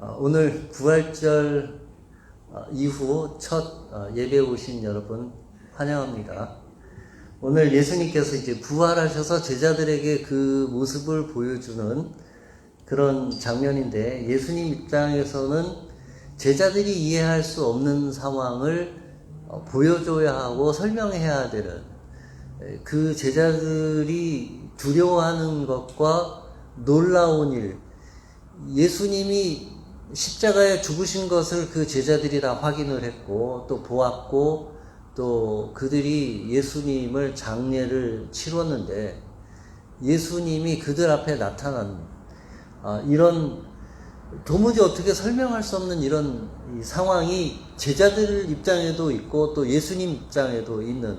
오늘 부활절 이후 첫 예배 오신 여러분 환영합니다. 오늘 예수님께서 이제 부활하셔서 제자들에게 그 모습을 보여주는 그런 장면인데, 예수님 입장에서는 제자들이 이해할 수 없는 상황을 보여줘야 하고 설명해야 되는, 그 제자들이 두려워하는 것과 놀라운 일, 예수님이 십자가에 죽으신 것을 그 제자들이 다 확인을 했고 또 보았고, 또 그들이 예수님을 장례를 치렀는데 예수님이 그들 앞에 나타난 이런 도무지 어떻게 설명할 수 없는 이런 상황이 제자들 입장에도 있고 또 예수님 입장에도 있는,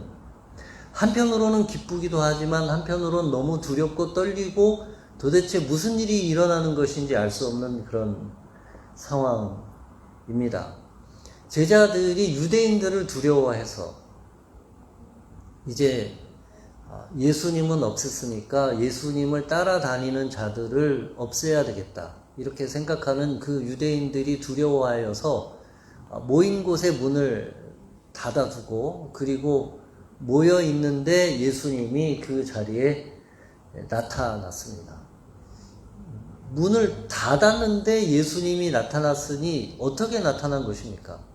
한편으로는 기쁘기도 하지만 한편으로는 너무 두렵고 떨리고 도대체 무슨 일이 일어나는 것인지 알 수 없는 그런 상황입니다. 제자들이 유대인들을 두려워해서 이제 예수님은 없앴으니까 예수님을 따라다니는 자들을 없애야 되겠다, 이렇게 생각하는 그 유대인들이 두려워하여서 모인 곳에 문을 닫아두고, 그리고 모여 있는데 예수님이 그 자리에 나타났습니다. 문을 닫았는데 예수님이 나타났으니 어떻게 나타난 것입니까?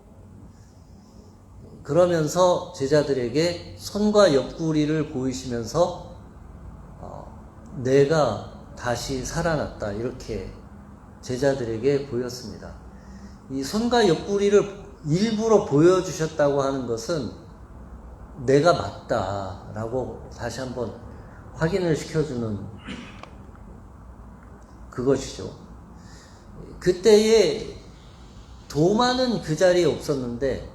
그러면서 제자들에게 손과 옆구리를 보이시면서 내가 다시 살아났다, 이렇게 제자들에게 보였습니다. 이 손과 옆구리를 일부러 보여주셨다고 하는 것은 내가 맞다라고 다시 한번 확인을 시켜주는 그것이죠. 그때에 도마는 그 자리에 없었는데,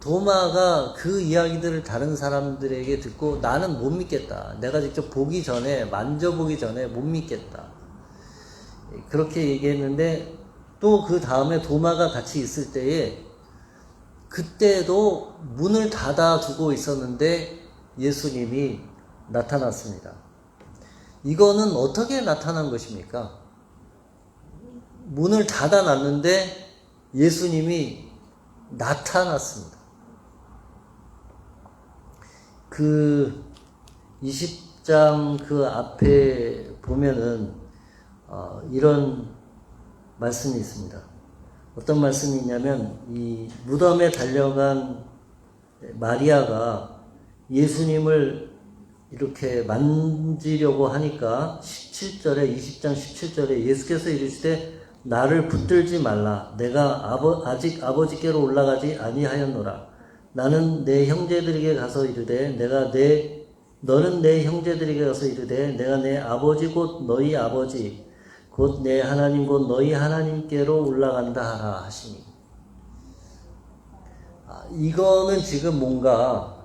도마가 그 이야기들을 다른 사람들에게 듣고 나는 못 믿겠다, 내가 직접 보기 전에, 만져보기 전에 못 믿겠다, 그렇게 얘기했는데, 또 그 다음에 도마가 같이 있을 때에 그때도 문을 닫아두고 있었는데 예수님이 나타났습니다. 이거는 어떻게 나타난 것입니까? 문을 닫아놨는데 예수님이 나타났습니다. 그 20장 그 앞에 보면은 이런 말씀이 있습니다. 어떤 말씀이 있냐면, 이 무덤에 달려간 마리아가 예수님을 이렇게 만지려고 하니까 17절에, 20장 17절에 예수께서 이르시되 나를 붙들지 말라, 내가 아직 아버지께로 올라가지 아니하였노라. 나는 내 형제들에게 가서 이르되 너는 내 형제들에게 가서 이르되 내가 내 아버지 곧 너희 아버지 곧 내 하나님 곧 너희 하나님께로 올라간다 하라 하시니. 이거는 지금 뭔가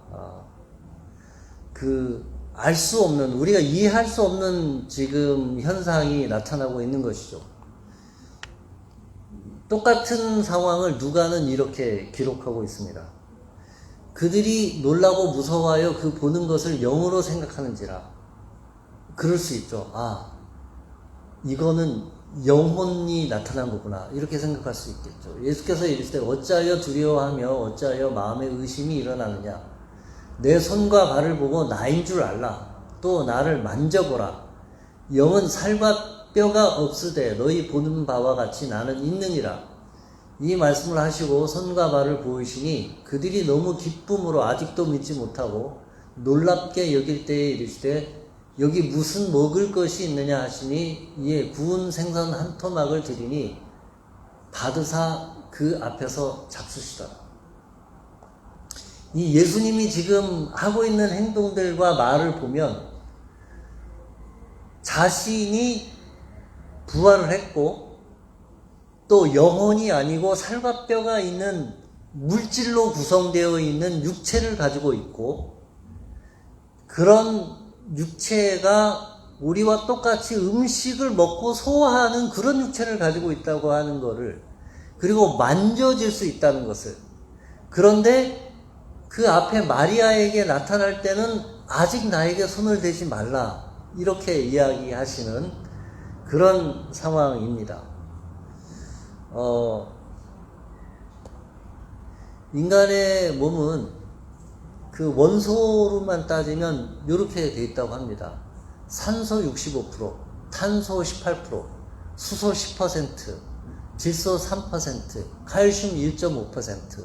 알 수 없는, 우리가 이해할 수 없는 지금 현상이 나타나고 있는 것이죠. 똑같은 상황을 누가는 이렇게 기록하고 있습니다. 그들이 놀라고 무서워하여 그 보는 것을 영으로 생각하는지라. 그럴 수 있죠. 이거는 영혼이 나타난 거구나, 이렇게 생각할 수 있겠죠. 예수께서 이르시되 어찌하여 두려워하며 어찌하여 마음에 의심이 일어나느냐. 내 손과 발을 보고 나인 줄 알라. 또 나를 만져보라. 영은 살과 뼈가 없으되 너희 보는 바와 같이 나는 있느니라. 이 말씀을 하시고 손과 발을 보이시니 그들이 너무 기쁨으로 아직도 믿지 못하고 놀랍게 여길 때에 이르시되 여기 무슨 먹을 것이 있느냐 하시니 이에 구운 생선 한 토막을 드리니 받으사 그 앞에서 잡수시더라. 이 예수님이 지금 하고 있는 행동들과 말을 보면 자신이 부활을 했고 또 영혼이 아니고 살과 뼈가 있는 물질로 구성되어 있는 육체를 가지고 있고, 그런 육체가 우리와 똑같이 음식을 먹고 소화하는 그런 육체를 가지고 있다고 하는 것을, 그리고 만져질 수 있다는 것을, 그런데 그 앞에 마리아에게 나타날 때는 아직 나에게 손을 대지 말라, 이렇게 이야기하시는 그런 상황입니다. 인간의 몸은 그 원소로만 따지면 이렇게 돼 있다고 합니다. 산소 65%, 탄소 18%, 수소 10%, 질소 3%, 칼슘 1.5%,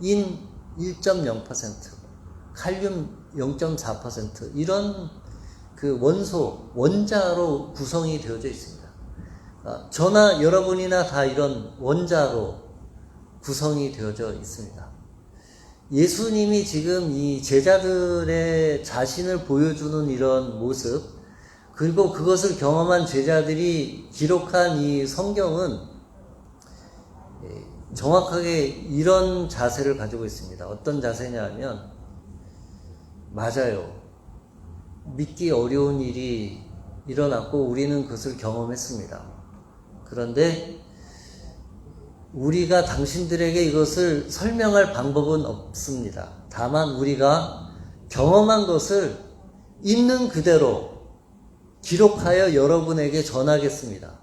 인 1.0%, 칼륨 0.4% 이런 그 원소, 원자로 구성이 되어져 있습니다. 저나 여러분이나 다 이런 원자로 구성이 되어져 있습니다. 예수님이 지금 이 제자들의 자신을 보여주는 이런 모습, 그리고 그것을 경험한 제자들이 기록한 이 성경은 정확하게 이런 자세를 가지고 있습니다. 어떤 자세냐면, 맞아요. 믿기 어려운 일이 일어났고 우리는 그것을 경험했습니다. 그런데 우리가 당신들에게 이것을 설명할 방법은 없습니다. 다만 우리가 경험한 것을 있는 그대로 기록하여 여러분에게 전하겠습니다.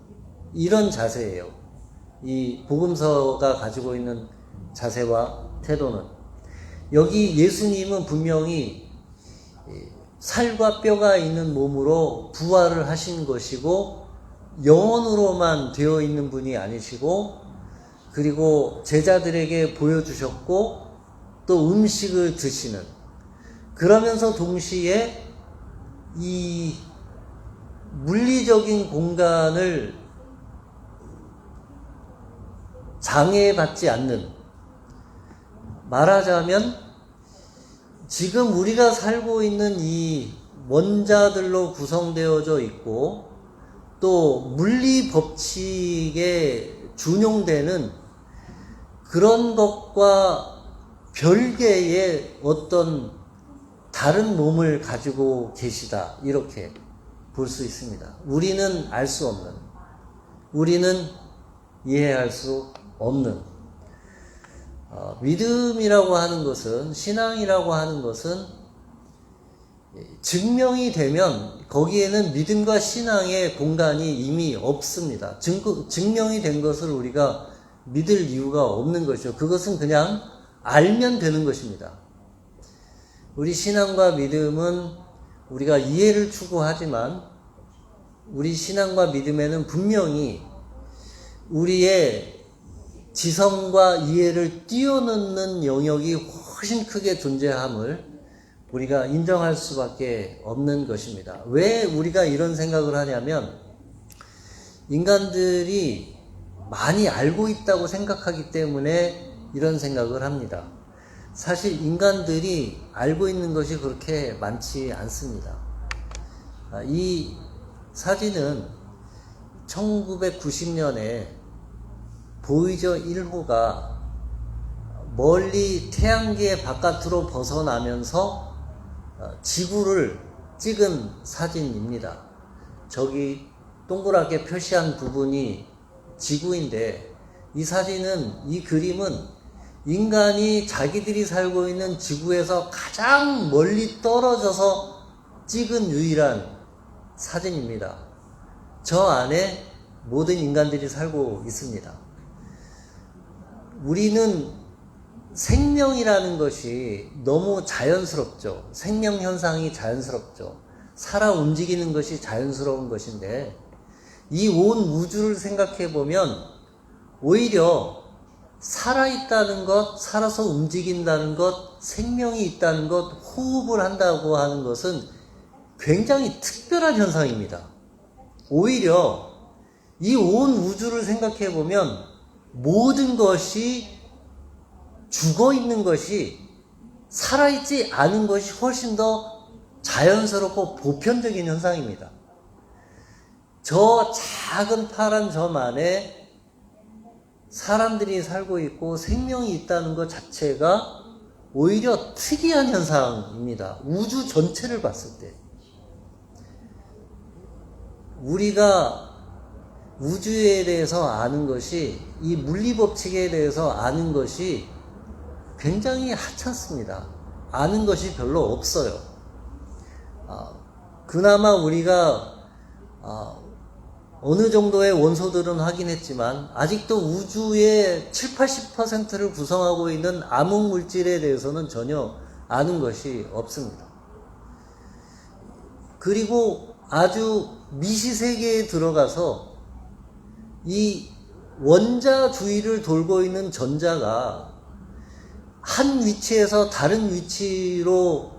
이런 자세예요. 이 복음서가 가지고 있는 자세와 태도는. 여기 예수님은 분명히 살과 뼈가 있는 몸으로 부활을 하신 것이고 영혼으로만 되어 있는 분이 아니시고, 그리고 제자들에게 보여주셨고 또 음식을 드시는, 그러면서 동시에 이 물리적인 공간을 장애받지 않는, 말하자면 지금 우리가 살고 있는 이 원자들로 구성되어져 있고 또 물리 법칙에 준용되는 그런 것과 별개의 어떤 다른 몸을 가지고 계시다, 이렇게 볼 수 있습니다. 우리는 알 수 없는, 우리는 이해할 수 없는, 믿음이라고 하는 것은, 신앙이라고 하는 것은 증명이 되면 거기에는 믿음과 신앙의 공간이 이미 없습니다. 증명이 된 것을 우리가 믿을 이유가 없는 것이죠. 그것은 그냥 알면 되는 것입니다. 우리 신앙과 믿음은 우리가 이해를 추구하지만 우리 신앙과 믿음에는 분명히 우리의 지성과 이해를 뛰어넘는 영역이 훨씬 크게 존재함을 우리가 인정할 수밖에 없는 것입니다. 왜 우리가 이런 생각을 하냐면, 인간들이 많이 알고 있다고 생각하기 때문에 이런 생각을 합니다. 사실 인간들이 알고 있는 것이 그렇게 많지 않습니다. 이 사진은 1990년에 보이저 1호가 멀리 태양계 바깥으로 벗어나면서 지구를 찍은 사진입니다. 저기 동그랗게 표시한 부분이 지구인데, 이 사진은, 이 그림은 인간이 자기들이 살고 있는 지구에서 가장 멀리 떨어져서 찍은 유일한 사진입니다. 저 안에 모든 인간들이 살고 있습니다. 우리는 생명이라는 것이 너무 자연스럽죠. 생명 현상이 자연스럽죠. 살아 움직이는 것이 자연스러운 것인데, 이 온 우주를 생각해 보면 오히려 살아있다는 것, 살아서 움직인다는 것, 생명이 있다는 것, 호흡을 한다고 하는 것은 굉장히 특별한 현상입니다. 오히려 이 온 우주를 생각해 보면 모든 것이 죽어 있는 것이, 살아있지 않은 것이 훨씬 더 자연스럽고 보편적인 현상입니다. 저 작은 파란 점 안에 사람들이 살고 있고 생명이 있다는 것 자체가 오히려 특이한 현상입니다. 우주 전체를 봤을 때. 우리가 우주에 대해서 아는 것이, 이 물리법칙에 대해서 아는 것이 굉장히 하찮습니다. 아는 것이 별로 없어요. 그나마 우리가 어느 정도의 원소들은 확인했지만 아직도 우주의 7, 80%를 구성하고 있는 암흑 물질에 대해서는 전혀 아는 것이 없습니다. 그리고 아주 미시세계에 들어가서 이 원자 주위를 돌고 있는 전자가 한 위치에서 다른 위치로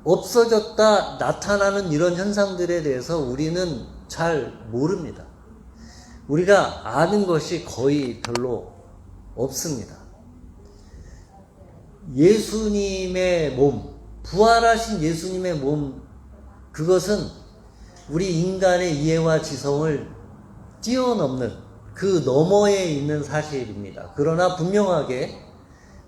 없어졌다 나타나는 이런 현상들에 대해서 우리는 잘 모릅니다. 우리가 아는 것이 거의 별로 없습니다. 예수님의 몸, 부활하신 예수님의 몸, 그것은 우리 인간의 이해와 지성을 뛰어넘는 그 너머에 있는 사실입니다. 그러나 분명하게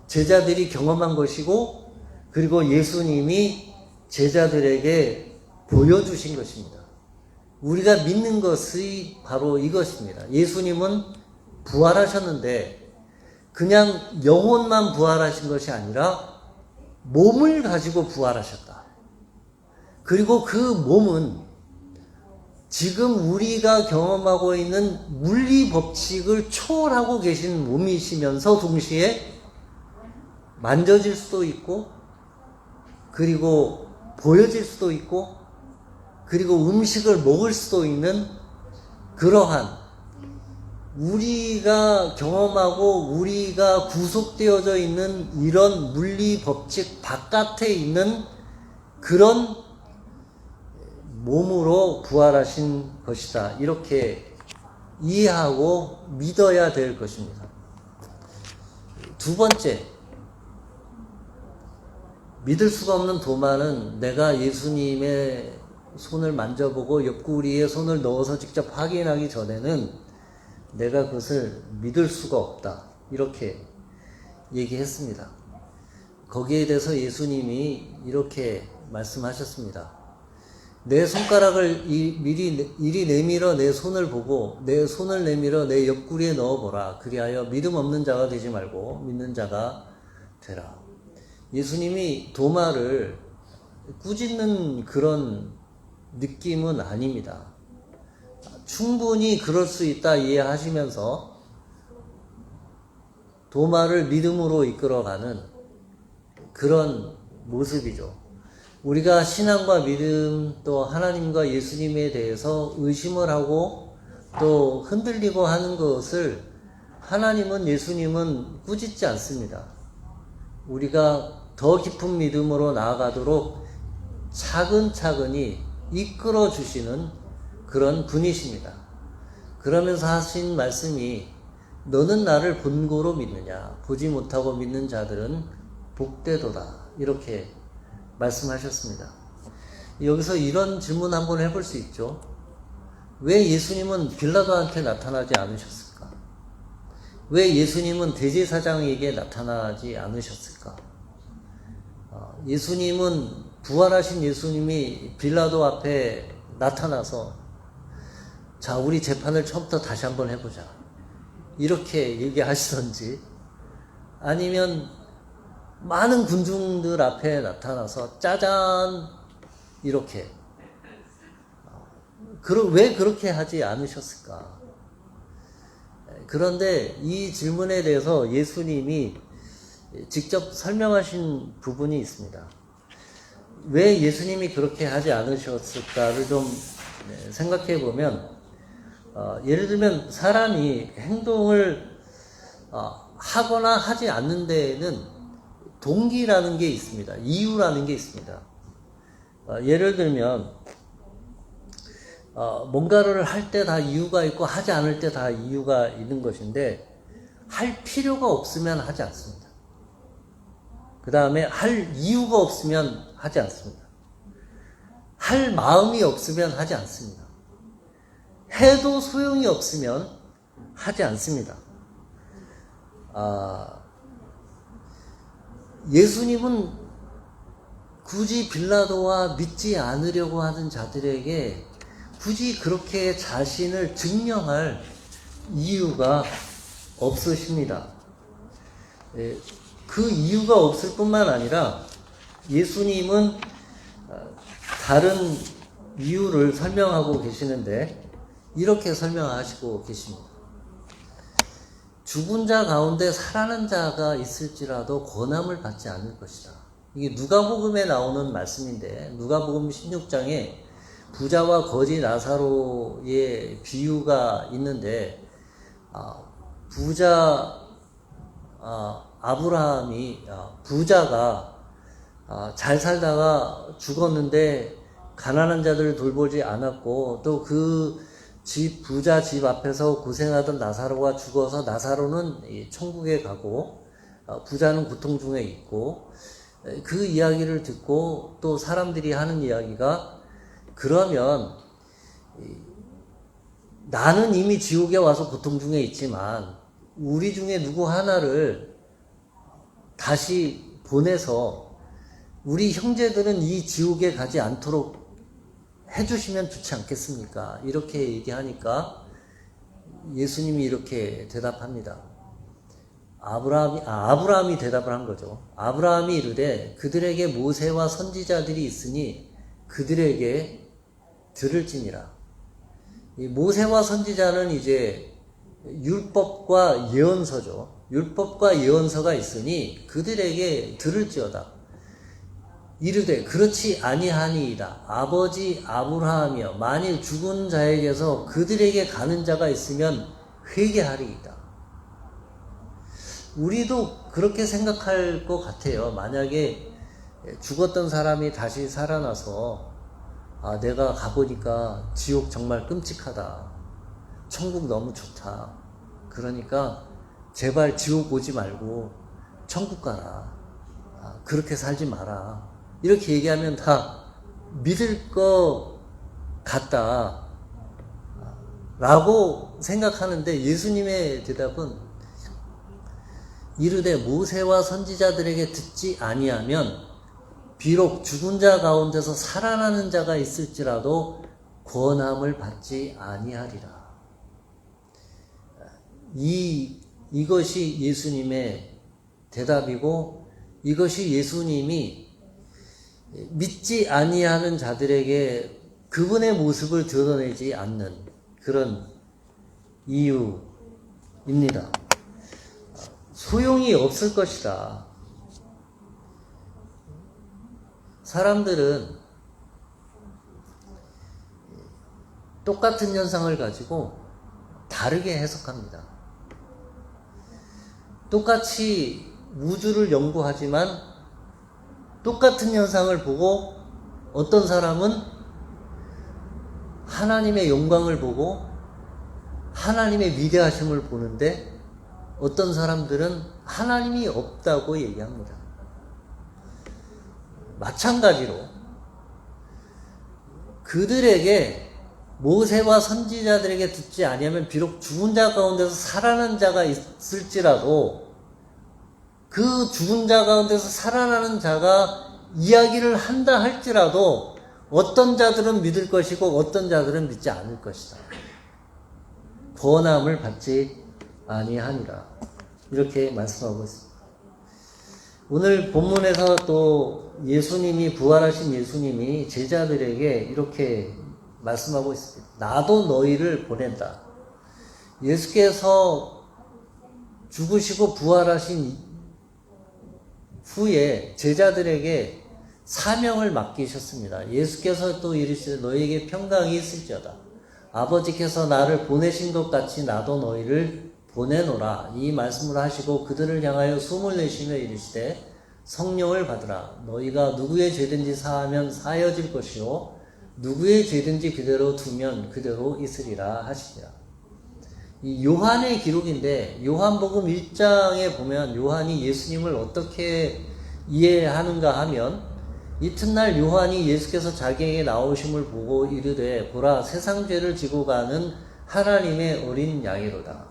제자들이 경험한 것이고, 그리고 예수님이 제자들에게 보여주신 것입니다. 우리가 믿는 것이 바로 이것입니다. 예수님은 부활하셨는데 그냥 영혼만 부활하신 것이 아니라 몸을 가지고 부활하셨다. 그리고 그 몸은 지금 우리가 경험하고 있는 물리 법칙을 초월하고 계신 몸이시면서 동시에 만져질 수도 있고, 그리고 보여질 수도 있고, 그리고 음식을 먹을 수도 있는 그러한 우리가 경험하고 우리가 구속되어져 있는 이런 물리 법칙 바깥에 있는 그런 몸으로 부활하신 것이다. 이렇게 이해하고 믿어야 될 것입니다. 두 번째, 믿을 수가 없는 도마는 내가 예수님의 손을 만져보고 옆구리에 손을 넣어서 직접 확인하기 전에는 내가 그것을 믿을 수가 없다. 이렇게 얘기했습니다. 거기에 대해서 예수님이 이렇게 말씀하셨습니다. 내 손가락을 이리 내밀어 내 손을 보고 내 손을 내밀어 내 옆구리에 넣어보라. 그리하여 믿음 없는 자가 되지 말고 믿는 자가 되라. 예수님이 도마를 꾸짖는 그런 느낌은 아닙니다. 충분히 그럴 수 있다 이해하시면서 도마를 믿음으로 이끌어가는 그런 모습이죠. 우리가 신앙과 믿음 또 하나님과 예수님에 대해서 의심을 하고 또 흔들리고 하는 것을 하나님은 예수님은 꾸짖지 않습니다. 우리가 더 깊은 믿음으로 나아가도록 차근차근히 이끌어 주시는 그런 분이십니다. 그러면서 하신 말씀이 너는 나를 본고로 믿느냐? 보지 못하고 믿는 자들은 복되도다. 이렇게 말씀하셨습니다. 여기서 이런 질문 한번 해볼 수 있죠. 왜 예수님은 빌라도한테 나타나지 않으셨을까? 왜 예수님은 대제사장에게 나타나지 않으셨을까? 예수님은 부활하신 예수님이 빌라도 앞에 나타나서 자, 우리 재판을 처음부터 다시 한번 해보자. 이렇게 얘기하시던지, 아니면 많은 군중들 앞에 나타나서 짜잔 이렇게 왜 그렇게 하지 않으셨을까? 그런데 이 질문에 대해서 예수님이 직접 설명하신 부분이 있습니다. 왜 예수님이 그렇게 하지 않으셨을까를 좀 생각해 보면, 예를 들면 사람이 행동을 하거나 하지 않는 데에는 동기라는 게 있습니다. 이유라는 게 있습니다. 예를 들면 뭔가를 할 때 다 이유가 있고 하지 않을 때 다 이유가 있는 것인데, 할 필요가 없으면 하지 않습니다. 그 다음에 할 이유가 없으면 하지 않습니다. 할 마음이 없으면 하지 않습니다. 해도 소용이 없으면 하지 않습니다. 예수님은 굳이 빌라도와 믿지 않으려고 하는 자들에게 굳이 그렇게 자신을 증명할 이유가 없으십니다. 그 이유가 없을 뿐만 아니라 예수님은 다른 이유를 설명하고 계시는데, 이렇게 설명하시고 계십니다. 죽은 자 가운데 살아난 자가 있을지라도 권함을 받지 않을 것이다. 이게 누가복음에 나오는 말씀인데, 누가복음 16장에 부자와 거지 나사로의 비유가 있는데, 아브라함이, 부자가 잘 살다가 죽었는데 가난한 자들을 돌보지 않았고, 또 그 부자 집 앞에서 고생하던 나사로가 죽어서 나사로는 천국에 가고 부자는 고통 중에 있고, 그 이야기를 듣고 또 사람들이 하는 이야기가, 그러면 나는 이미 지옥에 와서 고통 중에 있지만 우리 중에 누구 하나를 다시 보내서 우리 형제들은 이 지옥에 가지 않도록 해주시면 좋지 않겠습니까? 이렇게 얘기하니까 예수님이 이렇게 대답합니다. 아브라함이 대답을 한 거죠. 아브라함이 이르되 그들에게 모세와 선지자들이 있으니 그들에게 들을지니라. 이 모세와 선지자는 이제 율법과 예언서죠. 율법과 예언서가 있으니 그들에게 들을지어다. 이르되 그렇지 아니하니이다. 아버지 아브라함이여, 만일 죽은 자에게서 그들에게 가는 자가 있으면 회개하리이다. 우리도 그렇게 생각할 것 같아요. 만약에 죽었던 사람이 다시 살아나서 내가 가보니까 지옥 정말 끔찍하다, 천국 너무 좋다, 그러니까 제발 지옥 오지 말고 천국 가라, 그렇게 살지 마라, 이렇게 얘기하면 다 믿을 것 같다 라고 생각하는데, 예수님의 대답은 이르되 모세와 선지자들에게 듣지 아니하면 비록 죽은 자 가운데서 살아나는 자가 있을지라도 권함을 받지 아니하리라. 이것이 예수님의 대답이고, 이것이 예수님이 믿지 아니하는 자들에게 그분의 모습을 드러내지 않는 그런 이유입니다. 소용이 없을 것이다. 사람들은 똑같은 현상을 가지고 다르게 해석합니다. 똑같이 우주를 연구하지만 똑같은 현상을 보고 어떤 사람은 하나님의 영광을 보고 하나님의 위대하심을 보는데, 어떤 사람들은 하나님이 없다고 얘기합니다. 마찬가지로 그들에게, 모세와 선지자들에게 듣지 아니하면 비록 죽은 자 가운데서 살아난 자가 있을지라도 그 죽은 자 가운데서 살아나는 자가 이야기를 한다 할지라도 어떤 자들은 믿을 것이고 어떤 자들은 믿지 않을 것이다. 권함을 받지 아니하니라. 이렇게 말씀하고 있습니다. 오늘 본문에서 또 예수님이, 부활하신 예수님이 제자들에게 이렇게 말씀하고 있습니다. 나도 너희를 보낸다. 예수께서 죽으시고 부활하신 후에 제자들에게 사명을 맡기셨습니다. 예수께서 또 이르시되 너희에게 평강이 있을지어다. 아버지께서 나를 보내신 것 같이 나도 너희를 보내노라. 이 말씀을 하시고 그들을 향하여 숨을 내쉬며 이르시되 성령을 받으라. 너희가 누구의 죄든지 사하면 사여질 것이요 누구의 죄든지 그대로 두면 그대로 있으리라 하시니라. 이 요한의 기록인데, 요한복음 1장에 보면 요한이 예수님을 어떻게 이해하는가 하면, 이튿날 요한이 예수께서 자기에게 나오심을 보고 이르되 보라, 세상 죄를 지고 가는 하나님의 어린 양이로다.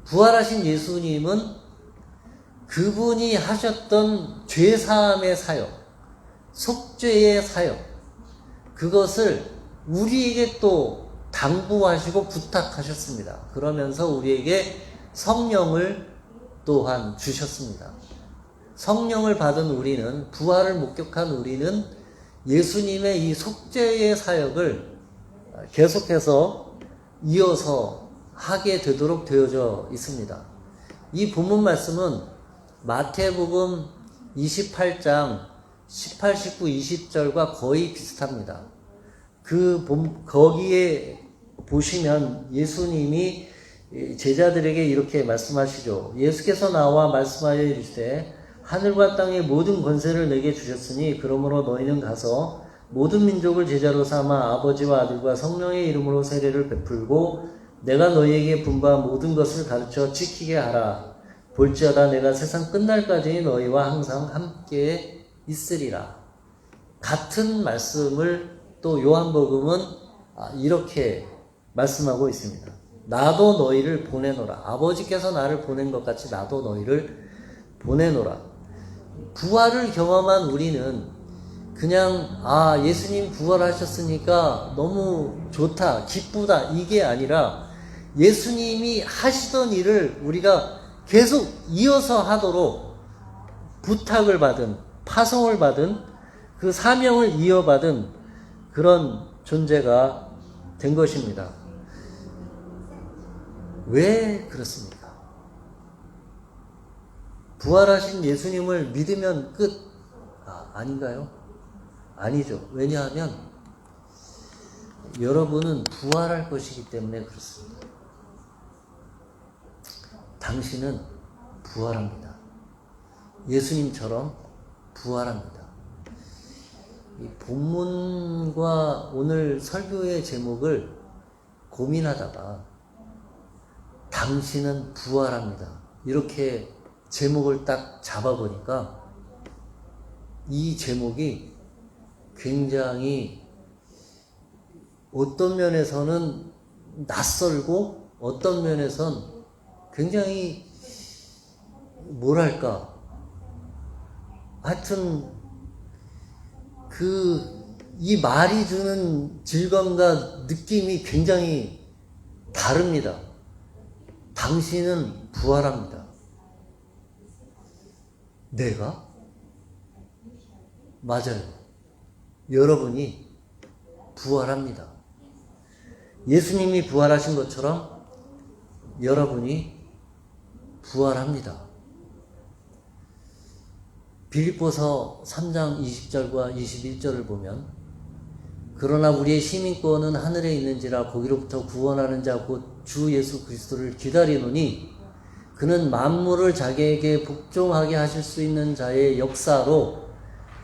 부활하신 예수님은 그분이 하셨던 죄사함의 사역, 속죄의 사역, 그것을 우리에게 또 당부하시고 부탁하셨습니다. 그러면서 우리에게 성령을 또한 주셨습니다. 성령을 받은 우리는, 부활을 목격한 우리는 예수님의 이 속죄의 사역을 계속해서 이어서 하게 되도록 되어져 있습니다. 이 본문 말씀은 마태복음 28장 18, 19, 20절과 거의 비슷합니다. 거기에 보시면 예수님이 제자들에게 이렇게 말씀하시죠. 예수께서 나와 말씀하여 이르시되 하늘과 땅의 모든 권세를 내게 주셨으니 그러므로 너희는 가서 모든 민족을 제자로 삼아 아버지와 아들과 성령의 이름으로 세례를 베풀고 내가 너희에게 분부한 모든 것을 가르쳐 지키게 하라. 볼지어다 내가 세상 끝날까지 너희와 항상 함께 있으리라. 같은 말씀을 또 요한복음은 이렇게 말씀하고 있습니다. 나도 너희를 보내노라. 아버지께서 나를 보낸 것 같이 나도 너희를 보내노라. 부활을 경험한 우리는 그냥 예수님 부활하셨으니까 너무 좋다, 기쁘다 이게 아니라 예수님이 하시던 일을 우리가 계속 이어서 하도록 부탁을 받은, 파송을 받은, 그 사명을 이어받은 그런 존재가 된 것입니다. 왜 그렇습니까? 부활하신 예수님을 믿으면 끝? 아닌가요? 아니죠. 왜냐하면 여러분은 부활할 것이기 때문에 그렇습니다. 당신은 부활합니다. 예수님처럼 부활합니다. 이 본문과 오늘 설교의 제목을 고민하다가 당신은 부활합니다. 이렇게 제목을 딱 잡아보니까 이 제목이 굉장히 어떤 면에서는 낯설고 어떤 면에선 굉장히 뭐랄까 하여튼 이 말이 주는 질감과 느낌이 굉장히 다릅니다. 당신은 부활합니다. 내가? 맞아요. 여러분이 부활합니다. 예수님이 부활하신 것처럼 여러분이 부활합니다. 빌립보서 3장 20절과 21절을 보면 그러나 우리의 시민권은 하늘에 있는지라 거기로부터 구원하는 자 곧 주 예수 그리스도를 기다리노니 그는 만물을 자기에게 복종하게 하실 수 있는 자의 역사로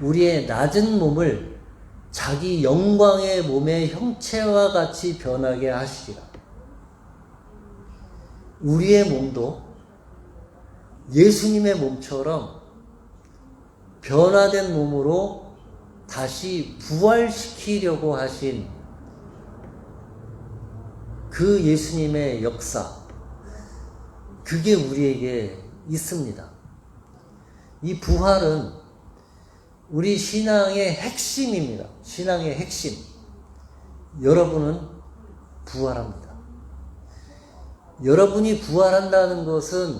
우리의 낮은 몸을 자기 영광의 몸의 형체와 같이 변하게 하시리라. 우리의 몸도 예수님의 몸처럼 변화된 몸으로 다시 부활시키려고 하신 그 예수님의 역사, 그게 우리에게 있습니다. 이 부활은 우리 신앙의 핵심입니다. 신앙의 핵심. 여러분은 부활합니다. 여러분이 부활한다는 것은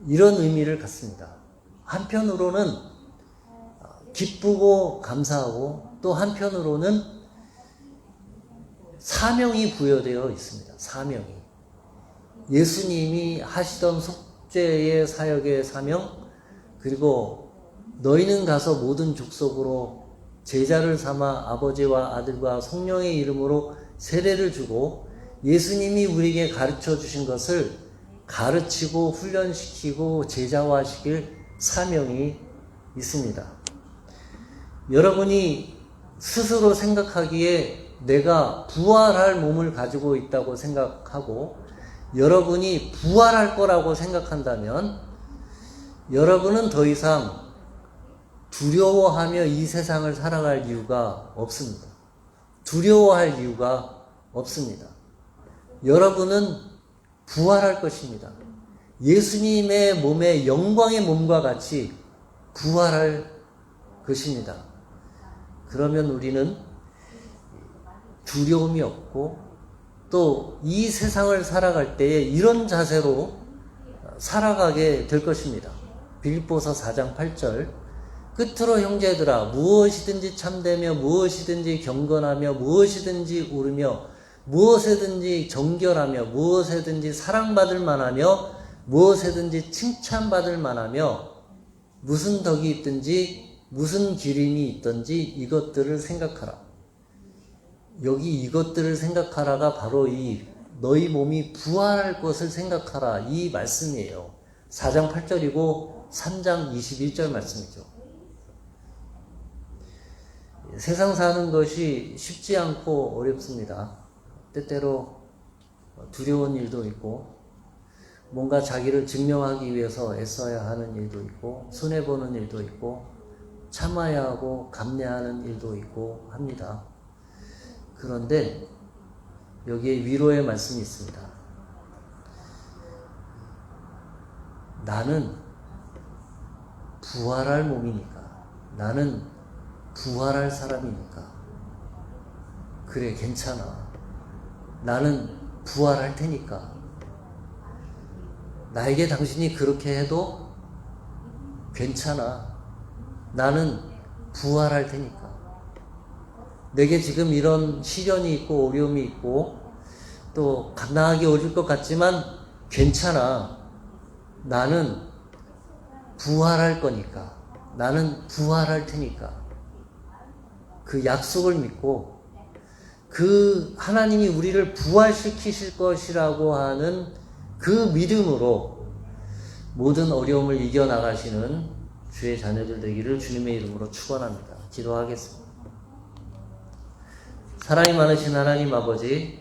이런 의미를 갖습니다. 한편으로는 기쁘고 감사하고 또 한편으로는 사명이 부여되어 있습니다. 사명이. 예수님이 하시던 속죄의 사역의 사명, 그리고 너희는 가서 모든 족속으로 제자를 삼아 아버지와 아들과 성령의 이름으로 세례를 주고 예수님이 우리에게 가르쳐 주신 것을 가르치고 훈련시키고 제자화시킬 사명이 있습니다. 여러분이 스스로 생각하기에 내가 부활할 몸을 가지고 있다고 생각하고 여러분이 부활할 거라고 생각한다면 여러분은 더 이상 두려워하며 이 세상을 살아갈 이유가 없습니다. 두려워할 이유가 없습니다. 여러분은 부활할 것입니다. 예수님의 몸의 영광의 몸과 같이 부활할 것입니다. 그러면 우리는 두려움이 없고 또 이 세상을 살아갈 때에 이런 자세로 살아가게 될 것입니다. 빌립보서 4장 8절 끝으로 형제들아 무엇이든지 참되며 무엇이든지 경건하며 무엇이든지 옳으며 무엇에든지 정결하며 무엇에든지 사랑받을 만하며 무엇에든지 칭찬받을 만하며 무슨 덕이 있든지 무슨 기림이 있든지 이것들을 생각하라. 여기 이것들을 생각하라가 바로 이 너희 몸이 부활할 것을 생각하라 이 말씀이에요. 4장 8절이고 3장 21절 말씀이죠. 세상 사는 것이 쉽지 않고 어렵습니다. 때때로 두려운 일도 있고 뭔가 자기를 증명하기 위해서 애써야 하는 일도 있고 손해보는 일도 있고 참아야 하고 감내하는 일도 있고 합니다. 그런데 여기에 위로의 말씀이 있습니다. 나는 부활할 몸이니까 나는 부활할 사람이니까 그래 괜찮아. 나는 부활할 테니까 나에게 당신이 그렇게 해도 괜찮아. 나는 부활할 테니까. 내게 지금 이런 시련이 있고 어려움이 있고 또 감당하기 어려울 것 같지만 괜찮아. 나는 부활할 거니까. 나는 부활할 테니까. 그 약속을 믿고 그 하나님이 우리를 부활시키실 것이라고 하는 그 믿음으로 모든 어려움을 이겨나가시는 주의 자녀들 되기를 주님의 이름으로 축원합니다. 기도하겠습니다. 사랑이 많으신 하나님 아버지,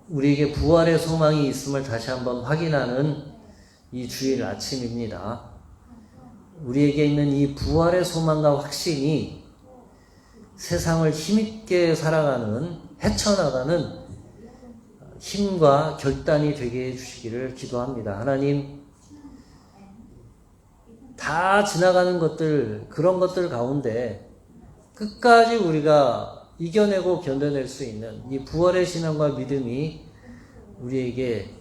우리에게 부활의 소망이 있음을 다시 한번 확인하는 이 주일 아침입니다. 우리에게 있는 이 부활의 소망과 확신이 세상을 힘있게 살아가는, 헤쳐나가는 힘과 결단이 되게 해주시기를 기도합니다. 하나님, 다 지나가는 것들, 그런 것들 가운데 끝까지 우리가 이겨내고 견뎌낼 수 있는 이 부활의 신앙과 믿음이 우리에게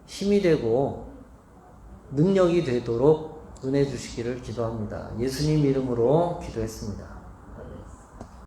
힘이 되고 능력이 되도록 은혜 주시기를 기도합니다. 예수님 이름으로 기도했습니다.